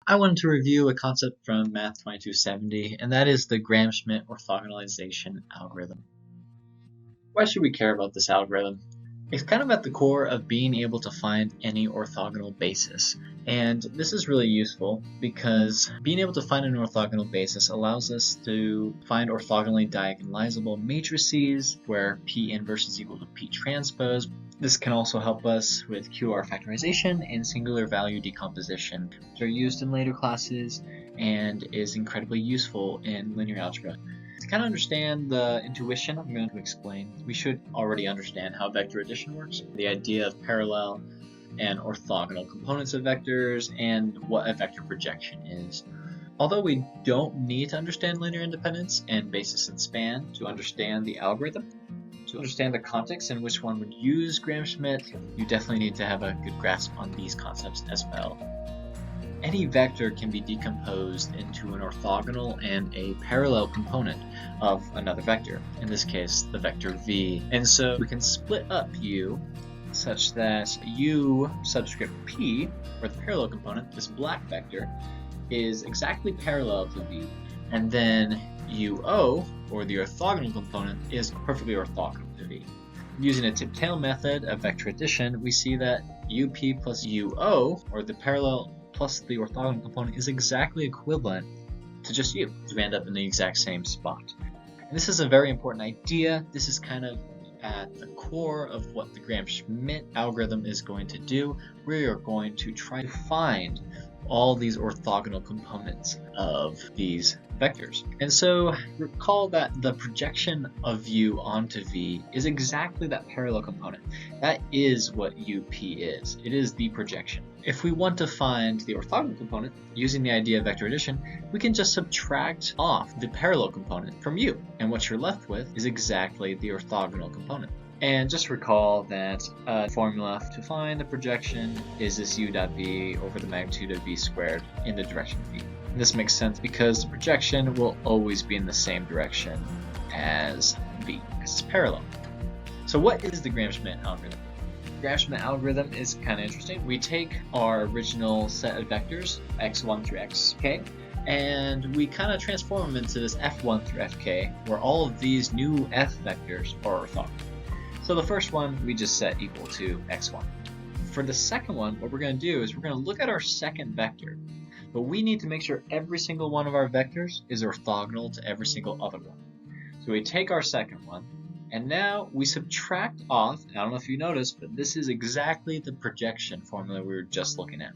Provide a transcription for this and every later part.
I wanted to review a concept from Math 2270, and that is the Gram-Schmidt orthogonalization algorithm. Why should we care about this algorithm? It's kind of at the core of being able to find any orthogonal basis. And this is really useful because being able to find an orthogonal basis allows us to find orthogonally diagonalizable matrices where P inverse is equal to P transpose. This can also help us with QR factorization and singular value decomposition, which are used in later classes and is incredibly useful in linear algebra. To kind of understand the intuition I'm going to explain, we should already understand how vector addition works, the idea of parallel and orthogonal components of vectors, and what a vector projection is. Although we don't need to understand linear independence and basis and span to understand the algorithm, to understand the context in which one would use Gram-Schmidt, you definitely need to have a good grasp on these concepts as well. Any vector can be decomposed into an orthogonal and a parallel component of another vector, in this case the vector v. And so we can split up u such that u subscript p, or the parallel component, this black vector, is exactly parallel to v, and then uo, or the orthogonal component, is perfectly orthogonal to v. Using a tip-tail method of vector addition, we see that up plus uo, or the parallel plus the orthogonal component, is exactly equivalent to just u, so we end up in the exact same spot. And this is a very important idea. This is kind of at the core of what the Gram-Schmidt algorithm is going to do. We are going to try to find all these orthogonal components of these vectors. And so recall that the projection of u onto v is exactly that parallel component. That is what up is. It is the projection. If we want to find the orthogonal component using the idea of vector addition, we can just subtract off the parallel component from u, and what you're left with is exactly the orthogonal component. And just recall that the formula to find the projection is this u dot v over the magnitude of v squared in the direction v. And this makes sense because the projection will always be in the same direction as v, because it's parallel. So what is the Gram-Schmidt algorithm? The Gram-Schmidt algorithm is kind of interesting. We take our original set of vectors, x1 through xk, and we kind of transform them into this f1 through fk, where all of these new f vectors are orthogonal. So the first one we just set equal to x1. For the second one, what we're going to do is we're going to look at our second vector, but we need to make sure every single one of our vectors is orthogonal to every single other one. So we take our second one, and now we subtract off, I don't know if you noticed, but this is exactly the projection formula we were just looking at.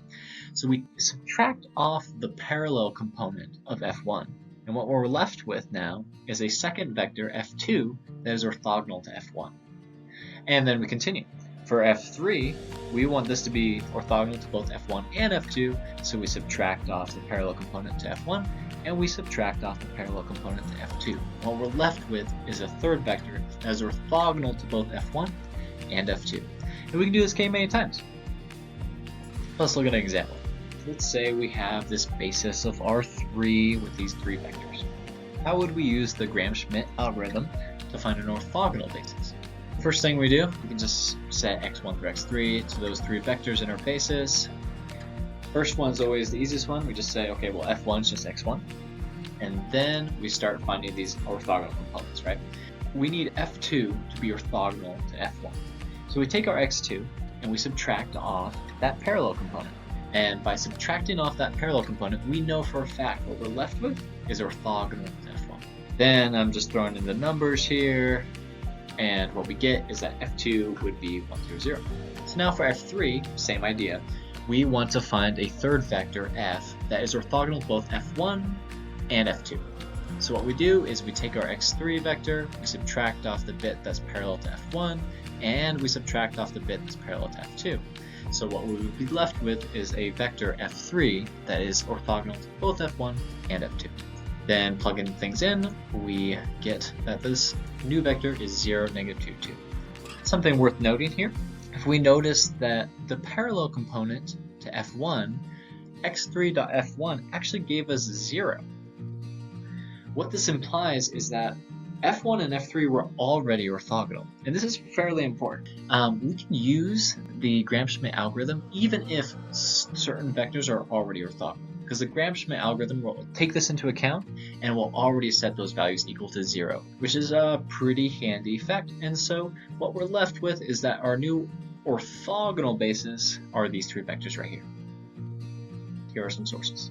So we subtract off the parallel component of f1, and what we're left with now is a second vector, f2, that is orthogonal to f1. And then we continue. For f3, we want this to be orthogonal to both f1 and f2, so we subtract off the parallel component to f1, and we subtract off the parallel component to f2. What we're left with is a third vector that is orthogonal to both f1 and f2. And we can do this k many times. Let's look at an example. Let's say we have this basis of R3 with these three vectors. How would we use the Gram-Schmidt algorithm to find an orthogonal basis? First thing we do, we can just set x1 through x3 to those three vectors in our basis. First one is always the easiest one. We just say, okay, well, f1 is just x1. And then we start finding these orthogonal components, right? We need f2 to be orthogonal to f1. So we take our x2 and we subtract off that parallel component. And by subtracting off that parallel component, we know for a fact what we're left with is orthogonal to f1. Then I'm just throwing in the numbers here. And what we get is that f2 would be 1, 0, 0. So now for f3, same idea. We want to find a third vector, f, that is orthogonal to both f1 and f2. So what we do is we take our x3 vector, we subtract off the bit that's parallel to f1, and we subtract off the bit that's parallel to f2. So what we would be left with is a vector f3 that is orthogonal to both f1 and f2. Then plugging things in, we get that this new vector is 0, negative 2, 2. Something worth noting here, if we notice that the parallel component to f1, x3.f1 actually gave us 0. What this implies is that f1 and f3 were already orthogonal, and this is fairly important. We can use the Gram-Schmidt algorithm even if certain vectors are already orthogonal. because the Gram-Schmidt algorithm will take this into account and will already set those values equal to 0, which is a pretty handy effect. And so what we're left with is that our new orthogonal bases are these three vectors right here. Here are some sources.